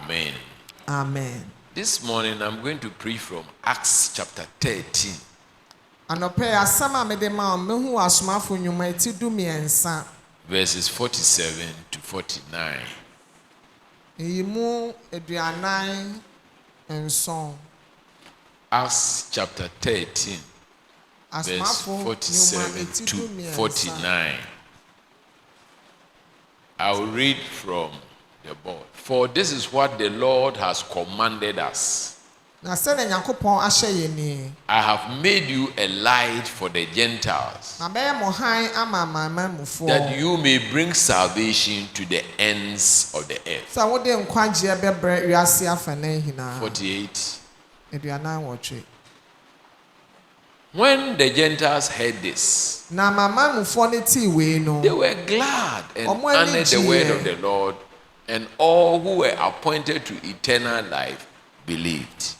Amen. Amen. This morning I'm going to preach from Acts chapter 13. Verses 47 to 49. Acts chapter 13, verse 47 to 49. I will read from the board. For this is what the Lord has commanded us. I have made you a light for the Gentiles, that you may bring salvation to the ends of the earth. 48. When the Gentiles heard this, they were glad and honored the word of the Lord, and all who were appointed to eternal life believed.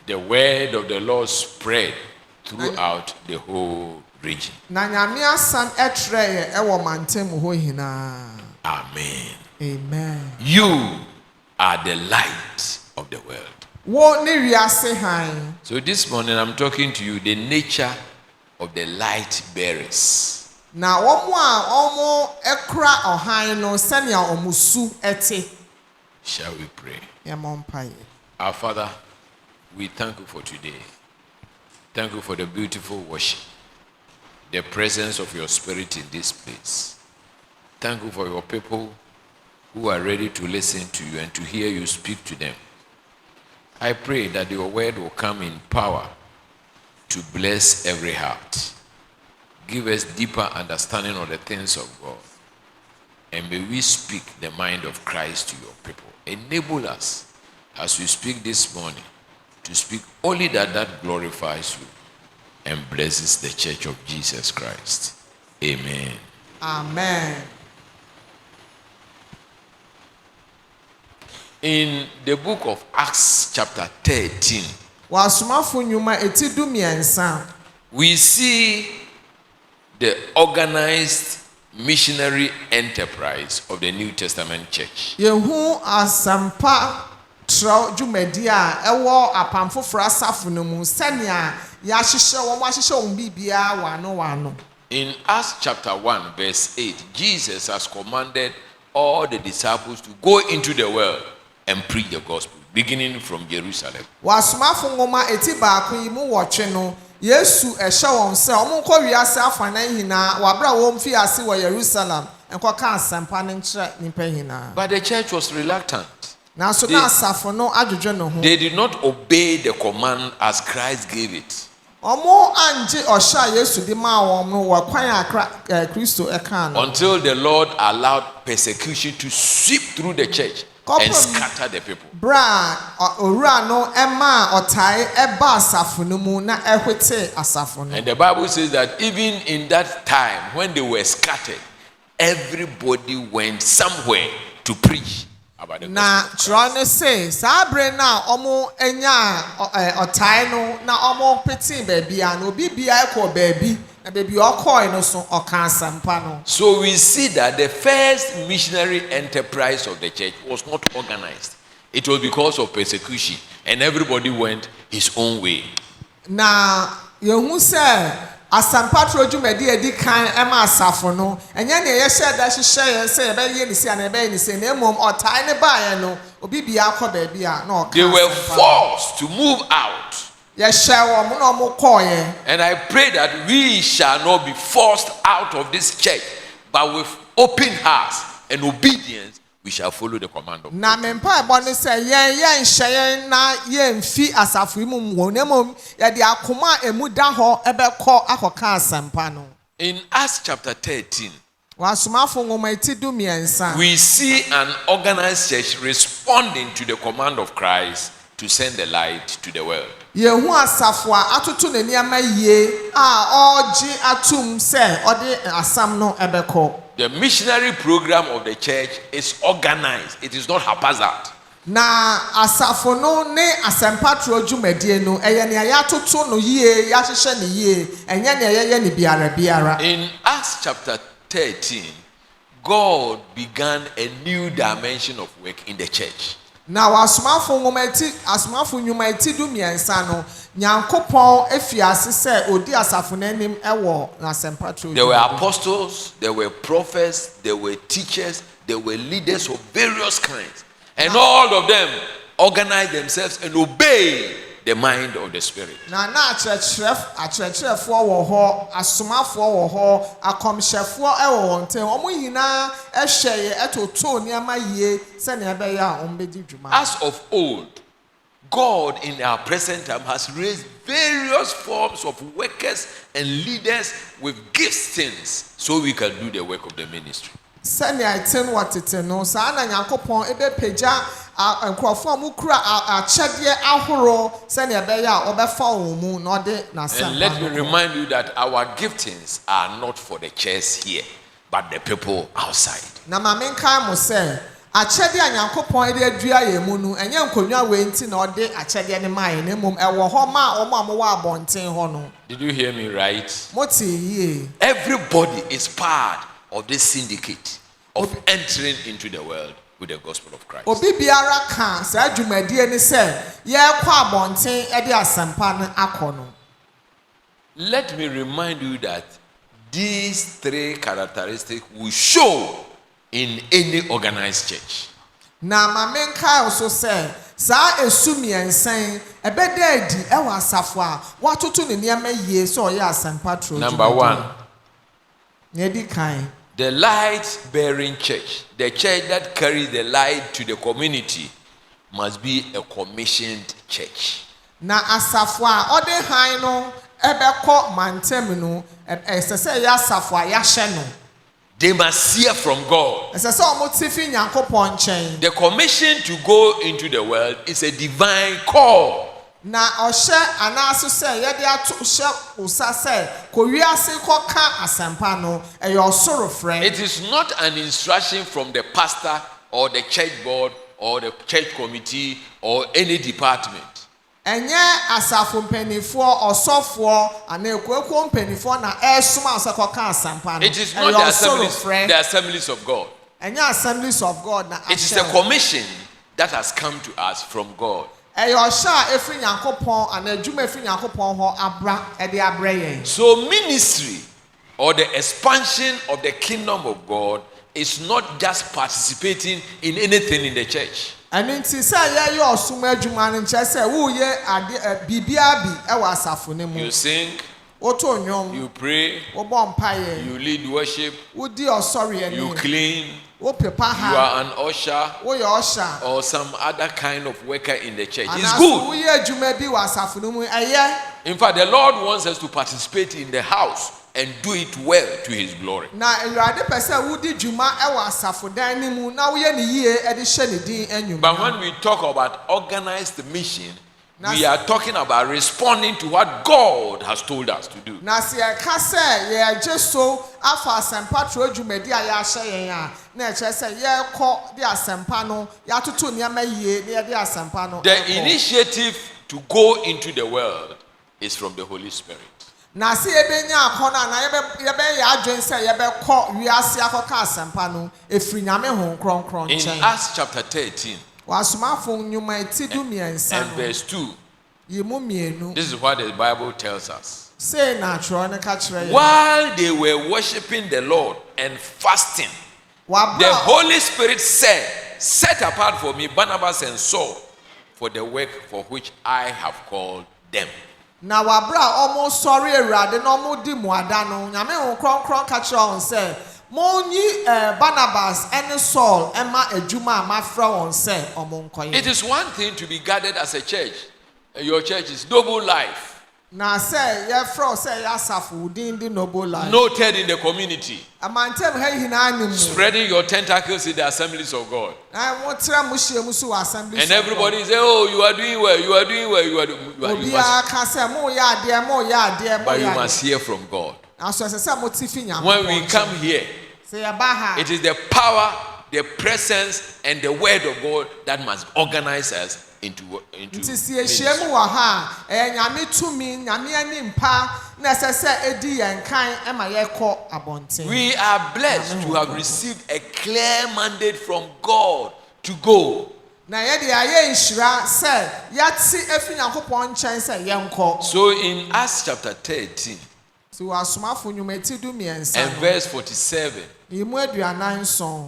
The word of the Lord spread throughout the whole region. Amen. Amen. You are the light of the world. So this morning I'm talking to you the nature of the light bearers. Shall we pray? Our Father, we thank you for today. Thank you for the beautiful worship, the presence of your Spirit in this place. Thank you for your people who are ready to listen to you and to hear you speak to them. I pray that your word will come in power to bless every heart. Give us deeper understanding of the things of God. And may we speak the mind of Christ to your people. Enable us as we speak this morning to speak only that glorifies you and blesses the church of Jesus Christ. Amen. Amen. In the book of Acts chapter 13, we see the organized missionary enterprise of the New Testament church. In Acts chapter 1 verse 8, Jesus has commanded all the disciples to go into the world and preach the gospel, beginning from Jerusalem. But the church was reluctant. They did not obey the command as Christ gave it. Until the Lord allowed persecution to sweep through the church and scatter the people. And the Bible says that even in that time when they were scattered, everybody went somewhere to preach about the gospel of Christ. So we see that the first missionary enterprise of the church was not organized. It was because of persecution, and everybody went his own way. Now, you say, asampatro jumedi edi kan ema asafo no enya ne ye share da hye say be ye ni si ana be ni say na emom otai ne ba ye no obi bia akọ ba bia na they were forced to move out. And I pray that we shall not be forced out of this church, but with open hearts and obedience we shall follow the command of God. In Acts chapter 13, we see an organized church responding to the command of Christ to send the light to the world. The missionary program of the church is organized. It is not haphazard. Na asafo no ne asempatro dwumadie no eye ne ayatoto no yie ya hyehyɛ ne yie enye ne eye ne biara. In Acts chapter 13, God began a new dimension of work in the church. Na wasomafo nnwuma eti du miensa no Nyankopɔn efiase sɛ odi asafo nanim ɛwɔ na asempatro. There were apostles, there were prophets, there were teachers, there were leaders of various kinds. And all of them organize themselves and obey the mind of the Spirit. Na akyerɛkyerɛfoɔ wɔ hɔ, asomafoɔ wɔ hɔ, akɔmhyɛfoɔ ɛwɔ wɔn ntam. Ɔmo nyinaa ɛhwɛ yɛ ɛtoto nneɛma yie sɛnea ɛbɛyɛ a ɔmo bɛdi dwuma. As of old, God in our present time has raised various forms of workers and leaders with giftings so we can do the work of the ministry. Sɛnea ɛte no wɔtete no saa na Nyankopɔn ebɛpagya nkurɔfoɔ a mo kura akyɛdeɛ ahorow sɛnea ɛbɛyɛ a ɔbɛfa wɔn mu na ɔde n'asɛm. And let me remind you that our giftings are not for the church here, but the people outside. Na ma menkae mo sɛ akyɛdeɛ a Nyankopɔn de adua yɛn mu no ɛnyɛ nkonnwa wei nti na ɔde akyɛdeɛ ne maa yɛn na mmom ɛwɔ hɔ ma wɔn a mowɔ abɔnten hɔ no. Did you hear me right? Mote yie. Everybody is part of this syndicate of entering into the world with the gospel of Christ. Obi biara ka saa dwumadie ne sɛ yɛkɔ abɔnten de asɛmpa no akɔ no. Let me remind you that these three characteristics will show in any organized church. Na ma menkae so sɛ saa esu miɛnsa ɛbɛda adi ɛwɔ asafo a watoto ne nneɛma yie sɛ ɔyɛ asɛmpa tro. Number one. Nyedi kan. The light-bearing church, the church that carries the light to the community, must be a commissioned church. Na asafo a ɔde han no ɛbɛkɔ mantam no ɛsɛ sɛ yɛ asafo a yɛahyɛ no. They must hear from God. Ɛsɛ sɛ ɔmo te fi Nyankopɔn nkyɛn. The commission to go into the world is a divine call. Na ɔhyɛ anaaso sɛ yɛde ato hyɛ usa sɛ kowiase kɔka asɛmpa no ɛyɛ ɔsoro frɛ. It is not an instruction from the pastor or the church board or the church committee or any department. Ɛnyɛ asafo mpanyinfoɔ ɔsɔfoɔ ana ekuokuo mpanyinfoɔ na ɛsoma sɛ kɔka asɛmpa no. It is not the assemblies of God. Ɛnyɛ assemblies of God na. It is a commission that has come to us from God. Ɛyɛ ɔhyɛ a efiri Nyankopɔn ana adwuma efiri Nyankopɔn hɔ abra ɛde abrɛ yɛn. So ministry or the expansion of the kingdom of God is not just participating in anything in the church. Ɛno nti sɛ yɛyɛ ɔsom adwuma no nkyɛ sɛ woyɛ ade biribiara bi ɛwɔ asafo no mu. You sing. Woto nnwom. You pray. Wobɔ mpaeɛ. You lead worship. Wodi ɔsɔre anim. You clean. You are an usher or some other kind of worker in the church. It's good. In fact, the Lord wants us to participate in the house and do it well to His glory. But when we talk about organized mission, we are talking about responding to what God has told us to do. The initiative to go into the world is from the Holy Spirit. In Acts chapter 13 and verse 2, this is what the Bible tells us. While they were worshiping the Lord and fasting, the Holy Spirit said, "Set apart for me Barnabas and Saul for the work for which I have called them." Na wabra almost sorry erade no mo di muada no nyame ho kronkron ka kire on say mo nyi Barnabas and Saul ema adwuma mafra on say omo nkoye. It is one thing to be gathered as a church. Your church is Noble Life. Na say ye fro say yasafu din di Noble Life. Noted in the community. Amantem ha hina anim. Spreading your tentacles in the assemblies of God. Mo tra mo hie mu so assemblies. And everybody say, "Oh, you are doing well. You are doing well. You are doing well." Obi aka say mo ya ade mo ya ade. But you must hear from God. Aso say mo ti fi nyam. When we come here, it is the power the presence and the word of God that must organize us into ministry. We are blessed to have received a clear mandate from God to go. So in Acts chapter 13 and verse 47,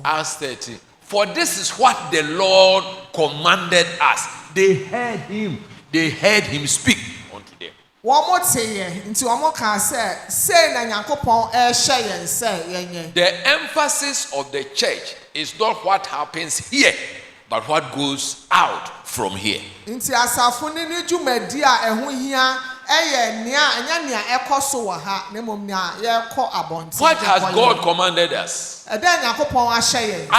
Acts 13, for this is what the Lord commanded us. They heard him speak unto them. The emphasis of the church is not what happens here, but what goes out from here. What has God commanded us? I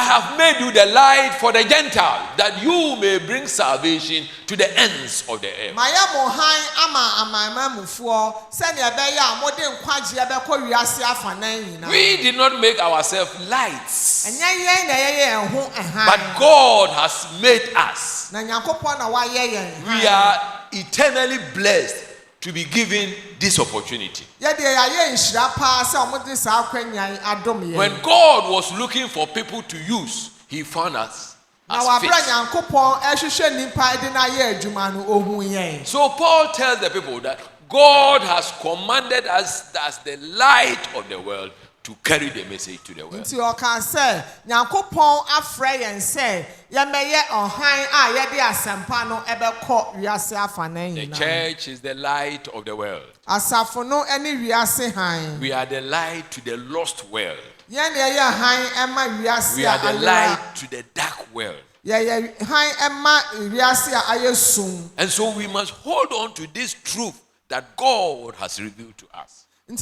have made you the light for the Gentile, that you may bring salvation to the ends of the earth. We did not make ourselves lights, but God has made us. We are eternally blessed to be given this opportunity. When God was looking for people to use, he found us as fit. So Paul tells the people that God has commanded us as the light of the world to carry the message to the world. The church is the light of the world. We are the light to the lost world. We are the light to the dark world. And so we must hold on to this truth that God has revealed to us. So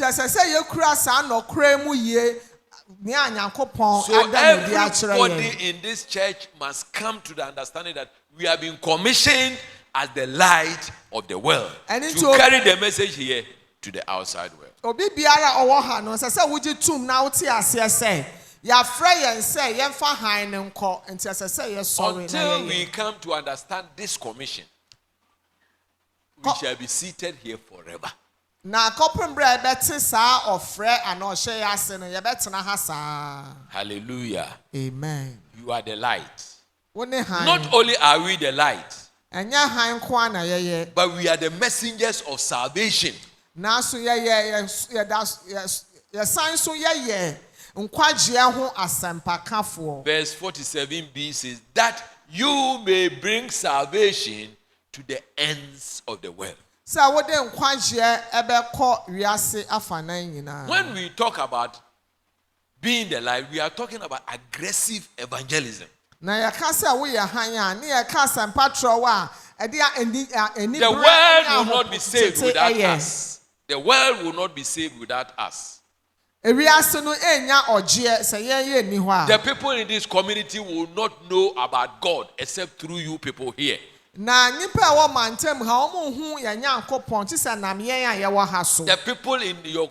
everybody in this church must come to the understanding that we have been commissioned as the light of the world to carry the message here to the outside world. Until we come to understand this commission, we shall be seated here forever. Hallelujah. Amen. You are the light. Not only are we the light, but we are the messengers of salvation. Verse 47b says that you may bring salvation to the ends of the world. When we talk about being the light, we are talking about aggressive evangelism. The world will not be saved without us. The world will not be saved without us. The people in this community will not know about God except through you people here. The people in your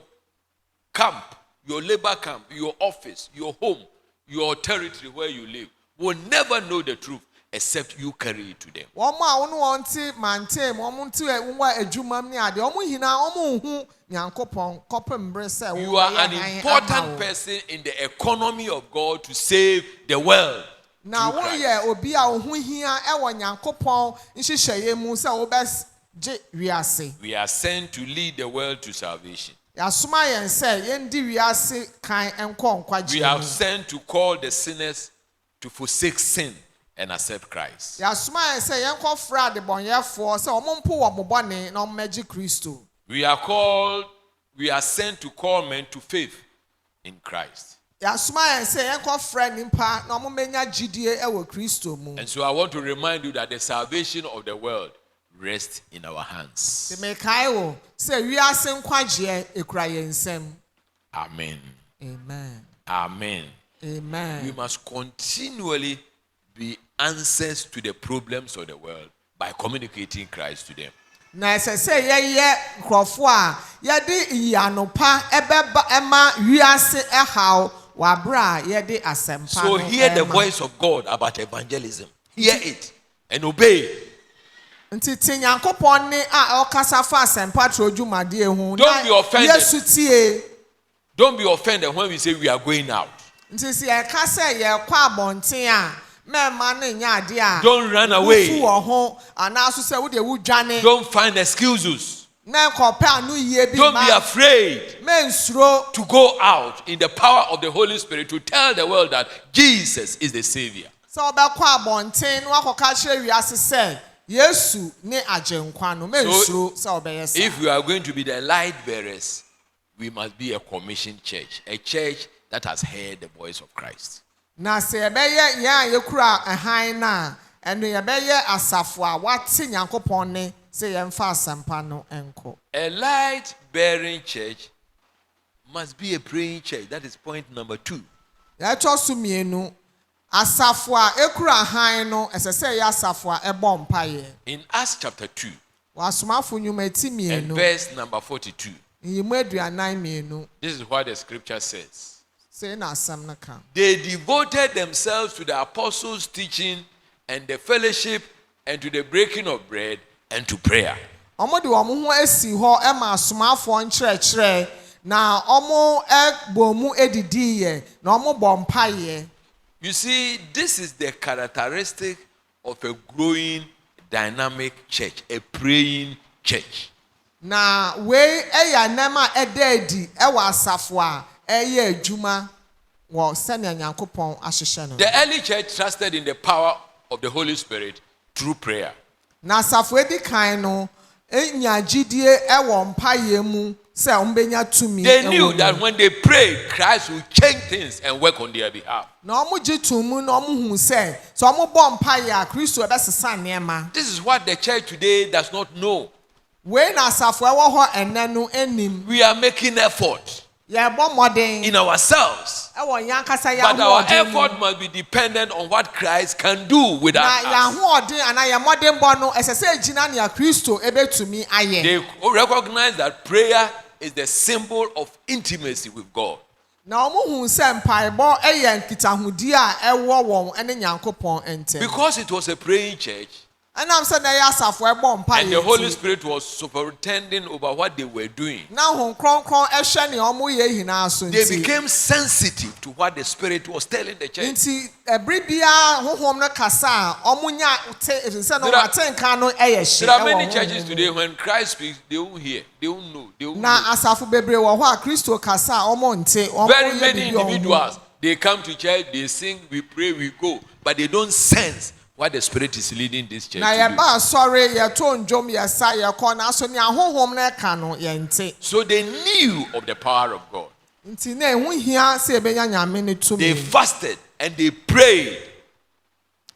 camp, your labor camp, your office, your home, your territory where you live will never know the truth except you carry it to them. You are an important person in the economy of God to save the world. We are sent to lead the world to salvation. We are sent to call the sinners to forsake sin and accept Christ. We are sent to call men to faith in Christ. And so I want to remind you that the salvation of the world rests in our hands. Amen. Amen. Amen. Amen. We must continually be answers to the problems of the world by communicating Christ to them. Na say ye krofo a ye de iyanopa ebeba ema wiase ehaw wabra yede asempa. So hear the voice of God about evangelism. Hear it and obey. Nti tinyankopon ne a okasa fa asempa trojumade hu. Don't be offended. Yesu tie. Don't be offended when we say we are going out. Nti si e ka say ye kwa abonten a mema ne nya ade a. Don't run away. Fu wo ho anaso se wo de wo dwane. Don't find excuses. Don't be afraid to go out in the power of the Holy Spirit to tell the world that Jesus is the Savior. So if we are going to be the light bearers, we must be a commissioned church, a church that has heard the voice of Christ. A light bearing church must be a praying church. That is point number 2. In Acts chapter 2 and verse number 42, this is what the scripture says. They devoted themselves to the apostles' teaching and the fellowship and to the breaking of bread and to prayer. You see, this is the characteristic of a growing, dynamic church, a praying church. The early church trusted in the power of the Holy Spirit through prayer. They knew that when they prayed, Christ would change things and work on their behalf. This is what the church today does not know. We are making effort in ourselves, but our effort must be dependent on what Christ can do without us. They recognize that prayer is the symbol of intimacy with God. Because it was a praying church, and the Holy Spirit was superintending over what they were doing, they became sensitive to what the Spirit was telling the church. There are many churches today, when Christ speaks, they won't hear, they won't know, they won't know. Very many individuals, they come to church, they sing, we pray, we go, but they don't sense what the Spirit is leading this church to do. So they knew of the power of God. They fasted and they prayed.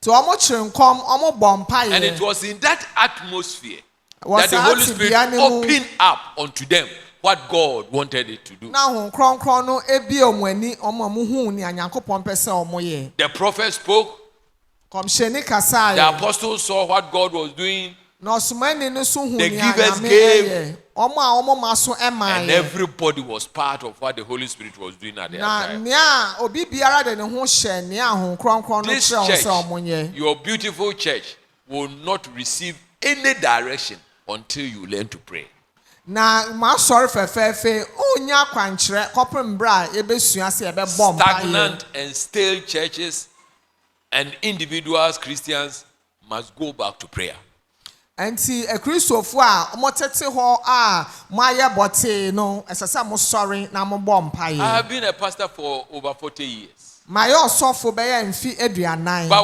And it was in that atmosphere that the Holy Spirit opened up unto them what God wanted it to do. The prophet spoke. The apostles saw what God was doing. The givers gave. And everybody was part of what the Holy Spirit was doing at that time. This church, your beautiful church, will not receive any direction until you learn to pray. Stagnant and stale churches and individuals, Christians, must go back to prayer. I have been a pastor for over 40 years. But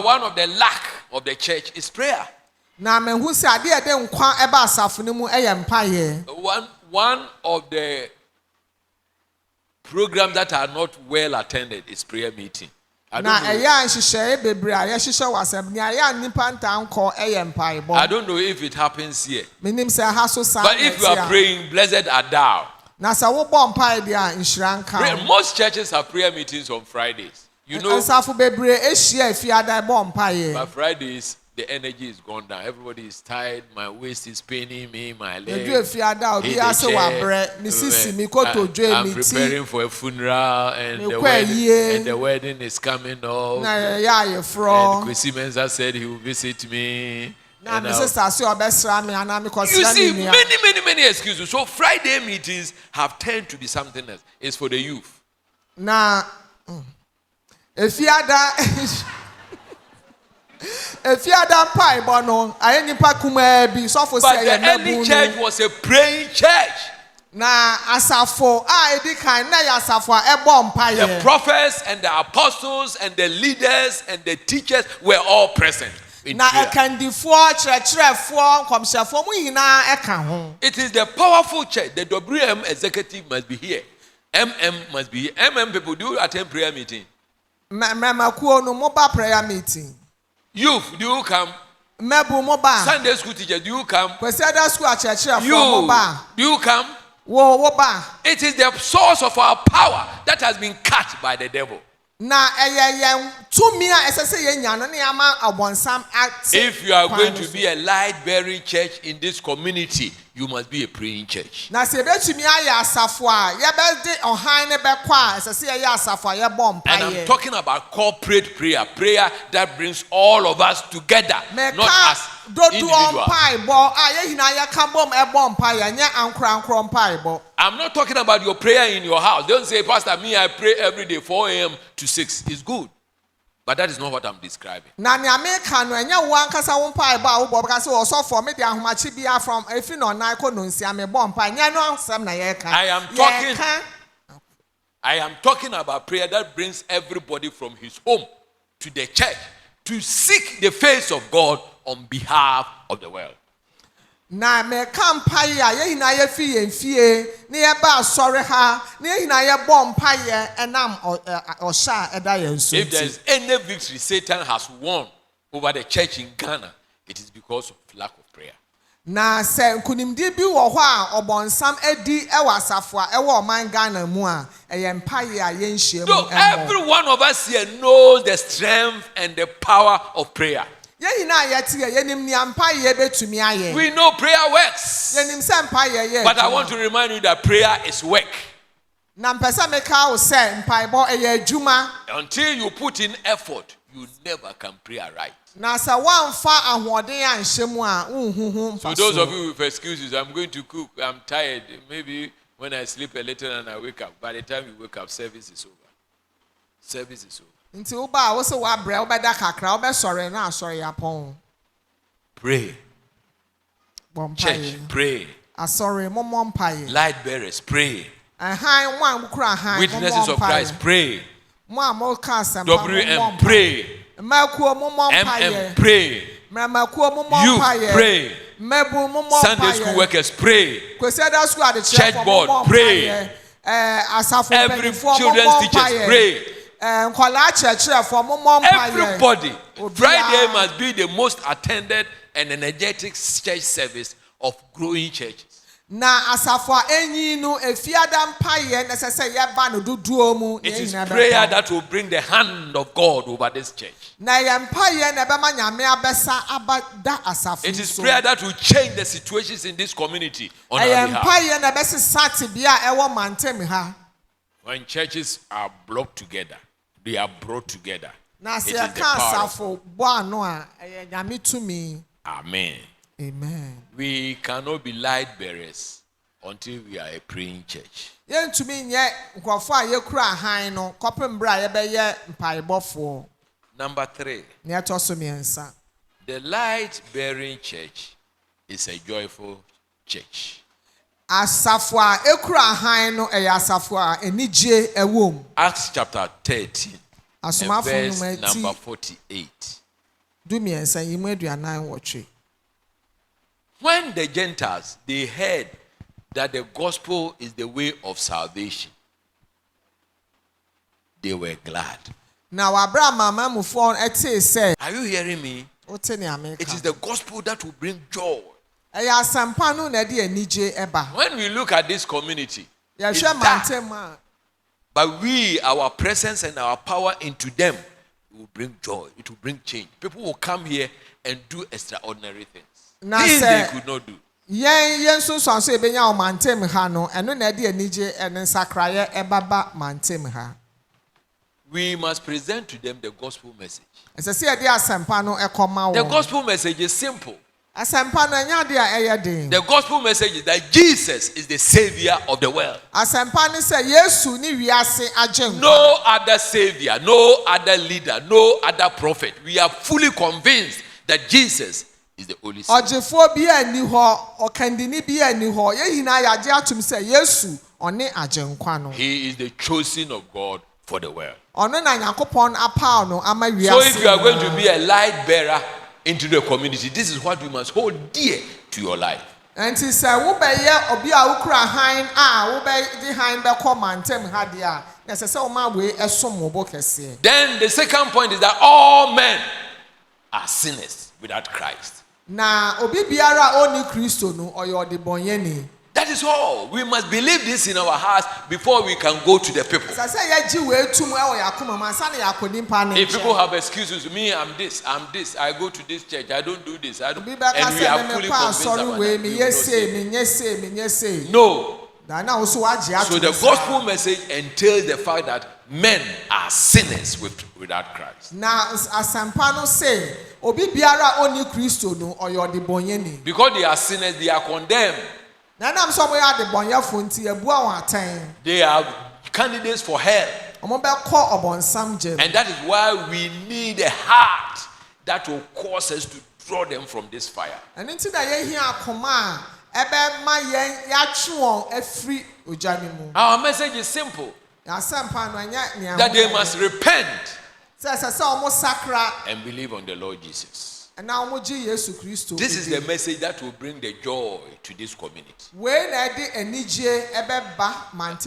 one of the lack of the church is prayer. One of the programs that are not well attended is prayer meeting. I don't know if it happens here. But if you are praying, blessed art thou. Most churches have prayer meetings on Fridays. You know, but Fridays the energy is gone down. Everybody is tired. My waist is paining me. My leg. I'm preparing for a funeral, and the wedding is coming up. And Kwesi Mensah said he will visit me. You see, many excuses. So Friday meetings have turned to be something else. It's for the youth. Now, if you had that. If you had pie, bono, I ain't be so for but the early church was a praying church. Na asafo a edi kan na ya asafo a ebo mpaye. The prophets and the apostles and the leaders and the teachers were all present. Na ekandifo kyerɛkyerɛfo komhyɛfo mu nyinaa eka ho. It is the powerful church. The WM executive must be here. MM must be here. MM people, do you attend prayer meeting? Memakuo no mobile prayer meeting. Youth, do you come? Mebu mobile. Sunday school teacher, do you come? Sunday school kyerɛkyerɛfo mobile. Do you come? Wo ba. It is the source of our power that has been cut by the devil. Na tumi a esese yenya no ne ama abonsam ate. If you are going to be a light-bearing church in this community, you must be a praying church. Na se betumi aya asafo a ye be de ohan ne be kwa esese ye asafo a ye bom paye. And I'm talking about corporate prayer that brings all of us together, not as individuals. I'm not talking about your prayer in your house. Don't say, Pastor, me, I pray every day, 4 a.m. to 6. It's good. But that is not what I'm describing. I am talking about prayer that brings everybody from his home to the church to seek the face of God on behalf of the world. Na me kampaye ye hina ye fie mfie ne ye ba sori ha ne ye hina ye bom paye enam osha eda ye nso. If there is any victory Satan has won over the church in Ghana, it is because of lack of prayer. Na se nkunimdi bi wo ho a obonsam edi e wasafo a e wo man Ghana mu a eye mpaye a ye nhie mu. So every one of us here knows the strength and the power of prayer. We know prayer works. But I want to remind you that prayer is work. Until you put in effort, you never can pray right. So those of you with excuses, I'm going to cook, I'm tired. Maybe when I sleep a little and I wake up, by the time you wake up, service is over. Service is over. Pray. Church, pray. Light bearers, pray. Witnesses of Christ, pray. WM, pray. MM, pray. Youth, pray. Sunday school workers, pray. Church board, pray. Every children's teachers, pray. Everybody. Friday must be the most attended and energetic church service of growing churches. It is prayer that will bring the hand of God over this church. It is prayer that will change the situations in this community on our behalf. When churches are blocked together, they are brought together. It is the power. Amen. Amen. We cannot be light bearers until we are a praying church. Number 3. The light bearing church is a joyful church. Acts chapter 13, verse number 48. When the Gentiles, they heard that the gospel is the way of salvation, they were glad. Now, Abraham, are you hearing me? It is the gospel that will bring joy. When we look at this community, but our presence and our power into them will bring joy. It will bring change. People will come here and do extraordinary things. Things they could not do. We must present to them the gospel message. The gospel message is simple. The gospel message is that Jesus is the savior of the world. No other savior, no other leader, no other prophet. We are fully convinced that Jesus is the only savior. He is the chosen of God for the world. So if you are going to be a light bearer into the community, this is what we must hold dear to your life. Then the second point is that all men are sinners without Christ. That is all. We must believe this in our hearts before we can go to the people. If people have excuses, me, I'm this, I go to this church, I don't do this, and we are fully convinced about that. No. So the gospel message entails the fact that men are sinners without Christ. Because they are sinners, they are condemned. They are candidates for hell. And that is why we need a heart that will cause us to draw them from this fire. Our message is simple. That they must repent and believe on the Lord Jesus. This is the message that will bring the joy to this community.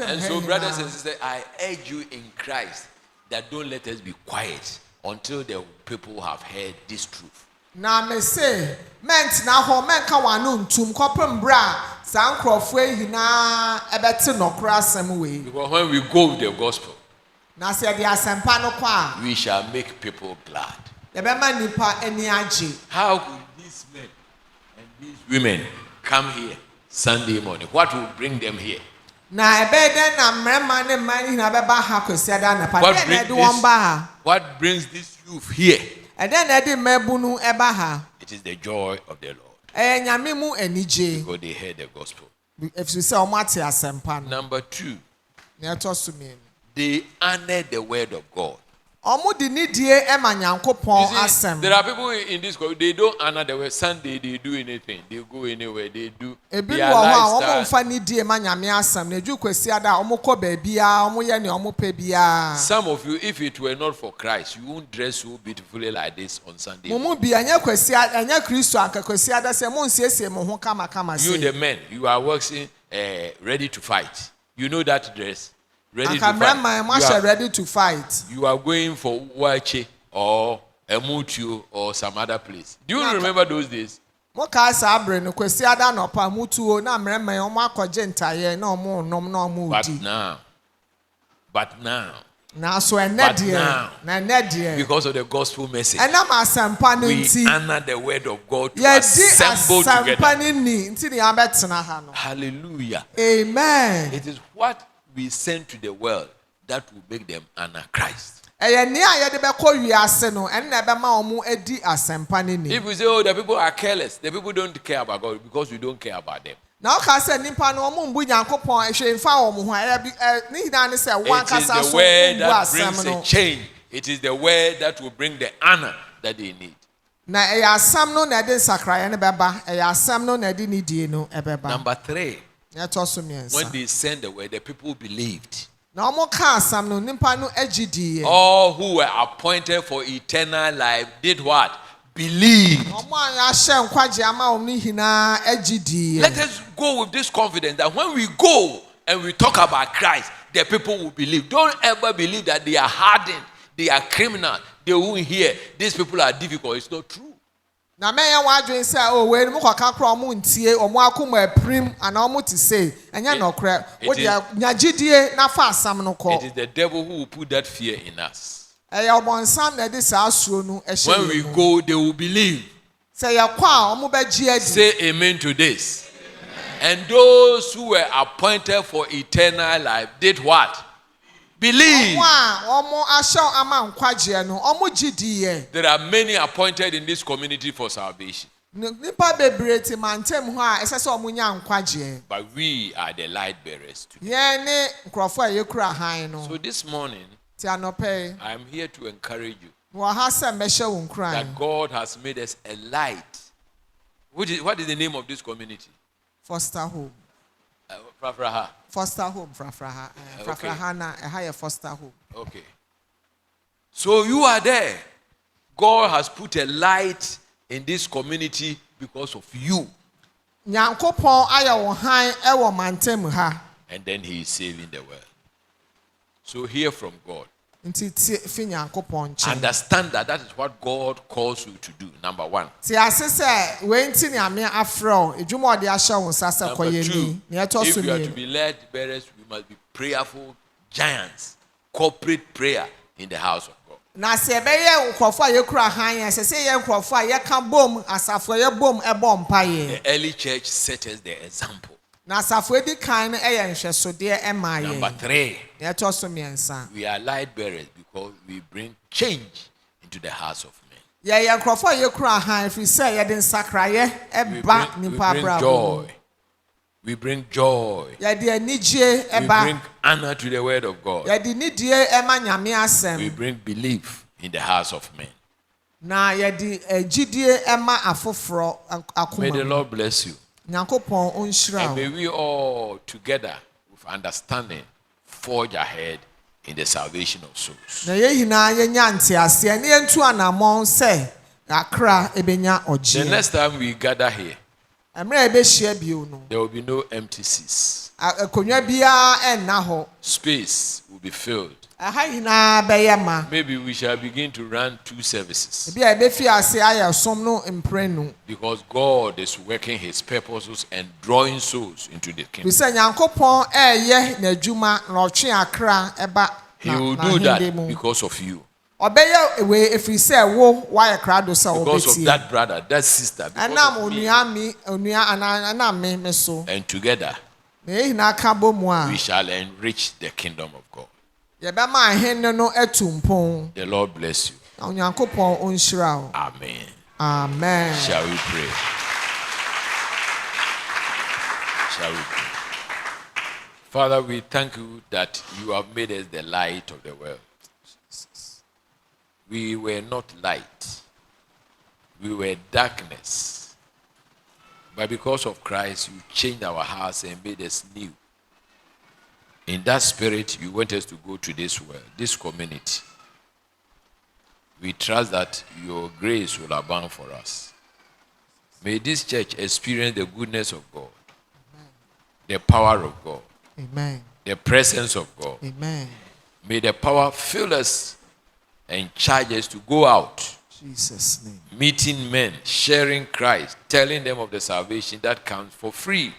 And so, brothers and sisters, I urge you in Christ that don't let us be quiet until the people have heard this truth. Because when we go with the gospel, we shall make people glad. How could these men and these women come here Sunday morning? What will bring them here? What brings this youth here? It is the joy of the Lord. Because they heard the gospel. Number 2, they honor the word of God. You see, there are people in this country, they don't honor the word. Sunday, they do anything. They go anywhere. They do their lifestyle. Some of you, if it were not for Christ, you won't dress so beautifully like this on Sunday. You, the men, you are working ready to fight. You know that dress. Ready to fight. You are going for Wache or Emutu or some other place. Do you remember those days? But now, because of the gospel message, we honor the word of God to assemble together. Hallelujah. Amen. It is what we send to the world that will make them honor Christ. If we say, oh, the people are careless, the people don't care about God because we don't care about them. It is the word that brings a change. It is the word that will bring the honor that they need. Number 3. When they sent the word, the people believed. All who were appointed for eternal life did what? Believed. Let us go with this confidence that when we go and we talk about Christ, the people will believe. Don't ever believe that they are hardened, they are criminal, they won't hear. These people are difficult. It's not true. It is the devil who will put that fear in us. When we go, they will believe. Say amen to this. And those who were appointed for eternal life did what? Believe. There are many appointed in this community for salvation. But we are the light bearers today. So this morning, I am here to encourage you that God has made us a light. What is the name of this community? Foster home. Frafraha. Foster home, Frafraha. Frafraha, foster home. Okay. So you are there. God has put a light in this community because of you. And then he is saving the world. So hear from God. Understand that is what God calls you to do. Number one. Number two, if you are to be led bearers, we must be prayerful giants. Corporate prayer in the house of God. The early church set us the example. Number three, we are light bearers because we bring change into the hearts of men. We bring joy. We bring joy. We bring honor to the word of God. We bring belief in the hearts of men. May the Lord bless you. And may we all together with understanding forge ahead in the salvation of souls. The next time we gather here, there will be no empty seats. Space will be filled. Maybe we shall begin to run 2 services. Because God is working his purposes and drawing souls into the kingdom. He will do that because of you. Because of that brother, that sister. And together, we shall enrich the kingdom of God. The Lord bless you. Amen. Amen. Shall we pray? Shall we pray? Father, we thank you that you have made us the light of the world. We were not light. We were darkness. But because of Christ, you changed our hearts and made us new. In that spirit, you want us to go to this world, this community. We trust that your grace will abound for us. May this church experience the goodness of God, the power of God, Amen. The presence of God. Amen. May the power fill us and charge us to go out. Jesus' name. Meeting men, sharing Christ, telling them of the salvation that comes for free.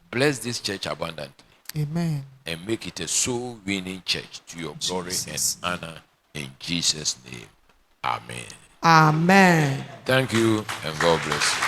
Bless this church abundantly. Amen. And make it a soul-winning church to your glory and honor. In Jesus' name. Amen. Amen. Thank you and God bless you.